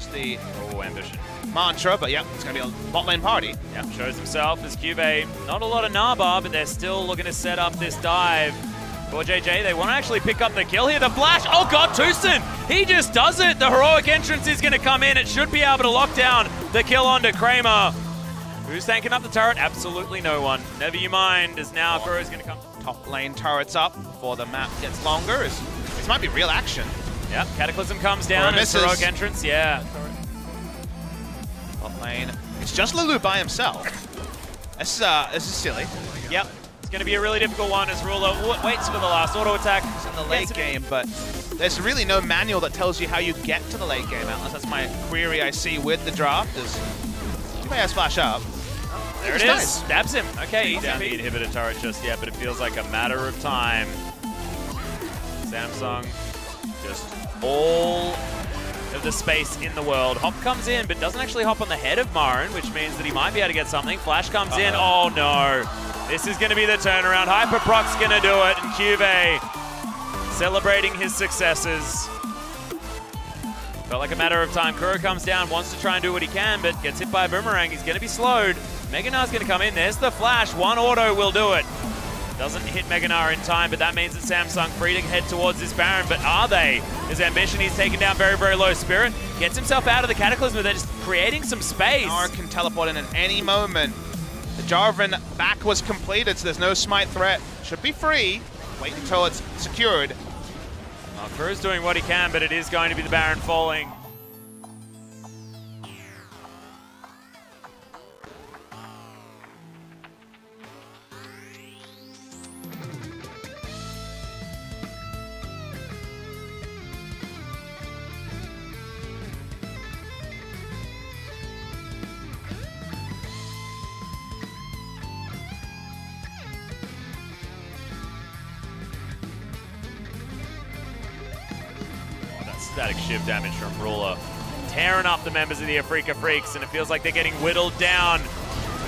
That's the ambition mantra, but yeah, it's going to be a bot lane party. Yeah, shows himself as Cube. Not a lot of Naba, but they're still looking to set up this dive. For JJ, they want to actually pick up the kill here. The flash, oh god, Tucson! He just does it! The heroic entrance is going to come in. It should be able to lock down the kill onto Kramer. Who's tanking up the turret? Absolutely no one. Never you mind, as now Kuro's going to come. Top lane turrets up before the map gets longer. This might be real action. Yep, Cataclysm comes down as heroic entrance, yeah. Top lane. It's just Lulu by himself. This is silly. Yep. It's going to be a really difficult one as Ruler waits for the last auto attack. It's in the late game, but there's really no manual that tells you how you get to the late game, Atlas. That's my query I see with the draft. He may have splash up. There it is. Nice. Stabs him. Okay, he's down the inhibitor turret just yet, but it feels like a matter of time. Samsung, just all of the space in the world. Hop comes in, but doesn't actually hop on the head of Marin, which means that he might be able to get something. Flash comes in. Oh no. This is going to be the turnaround. Hyperproc's going to do it, and Cube celebrating his successes. Felt like a matter of time. Kuro comes down, wants to try and do what he can, but gets hit by a boomerang. He's going to be slowed. Meganar's going to come in. There's the flash. One auto will do it. Doesn't hit Meganar in time, but that means that Samsung free to head towards this Baron. But are they? His ambition, he's taken down very, very low. Spirit gets himself out of the Cataclysm, but they're just creating some space. Nara can teleport in at any moment. The Jarvan back was completed, so there's no smite threat. Should be free. Wait until it's secured. Well, Crew's doing what he can, but it is going to be the Baron falling. Static shiv damage from Ruler, tearing up the members of the Afrika Freaks, and it feels like they're getting whittled down.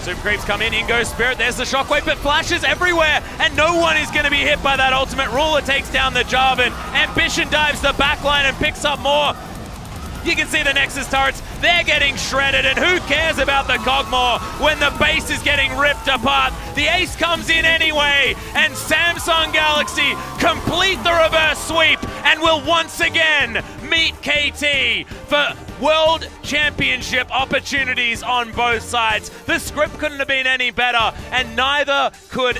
Super Creeps come in goes Spirit, there's the shockwave, but flashes everywhere, and no one is going to be hit by that ultimate. Ruler takes down the Jarvan, Ambition dives the backline and picks up more. You can see the Nexus turrets, they're getting shredded, and who cares about the Kog'Maw when the base is getting ripped apart? The ace comes in anyway, and Samsung Galaxy complete the reverse sweep and will once again meet KT for World Championship opportunities on both sides. The script couldn't have been any better, and neither could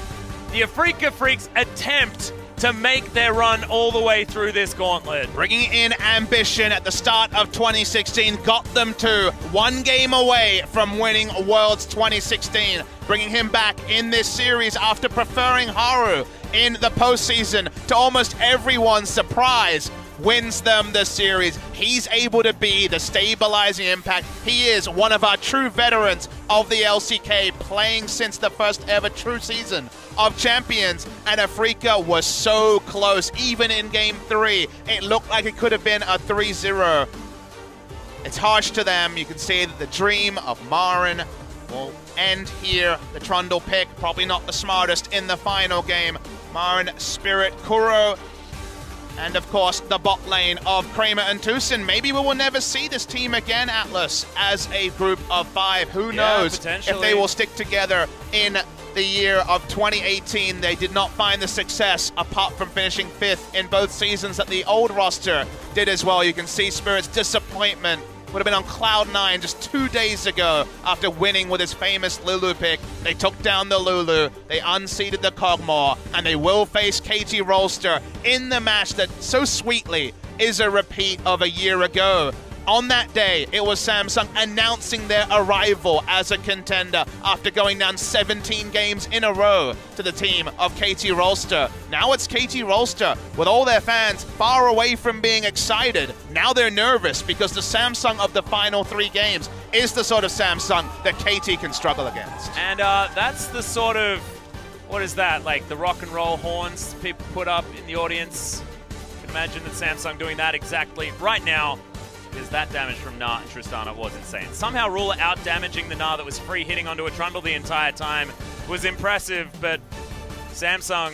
the Afrika Freaks attempt to make their run all the way through this gauntlet. Bringing in Ambition at the start of 2016 got them to one game away from winning Worlds 2016. Bringing him back in this series after preferring Haru in the postseason to almost everyone's surprise. Wins them the series. He's able to be the stabilizing impact. He is one of our true veterans of the LCK, playing since the first ever true season of Champions, and Afrika was so close. Even in Game 3, it looked like it could have been a 3-0. It's harsh to them. You can see that the dream of Marin will end here. The Trundle pick, probably not the smartest in the final game. Marin, Spirit, Kuro, and of course, the bot lane of Kramer and Tucson. Maybe we will never see this team again, Atlas, as a group of 5. Who knows if they will stick together in the year of 2018. They did not find the success apart from finishing 5th in both seasons that the old roster did as well. You can see Spirit's disappointment would have been on cloud 9 just 2 days ago after winning with his famous Lulu pick. They took down the Lulu, they unseated the Kog'Maw, and they will face KT Rolster in the match that so sweetly is a repeat of a year ago. On that day, it was Samsung announcing their arrival as a contender after going down 17 games in a row to the team of KT Rolster. Now it's KT Rolster with all their fans far away from being excited. Now they're nervous because the Samsung of the final 3 games is the sort of Samsung that KT can struggle against. And that's the sort of, what is that, like the rock and roll horns people put up in the audience? You can imagine that Samsung doing that exactly right now. Because that damage from Gnar and Tristana was insane. Somehow Ruler out-damaging the Gnar that was free hitting onto a Trundle the entire time was impressive, but Samsung,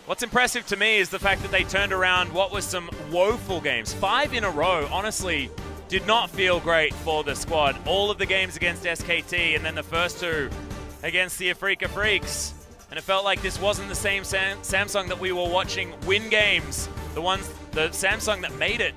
what's impressive to me is the fact that they turned around what was some woeful games. 5 in a row, honestly, did not feel great for the squad. All of the games against SKT and then the first 2 against the Afrika Freaks. And it felt like this wasn't the same Samsung that we were watching win games. The Samsung that made it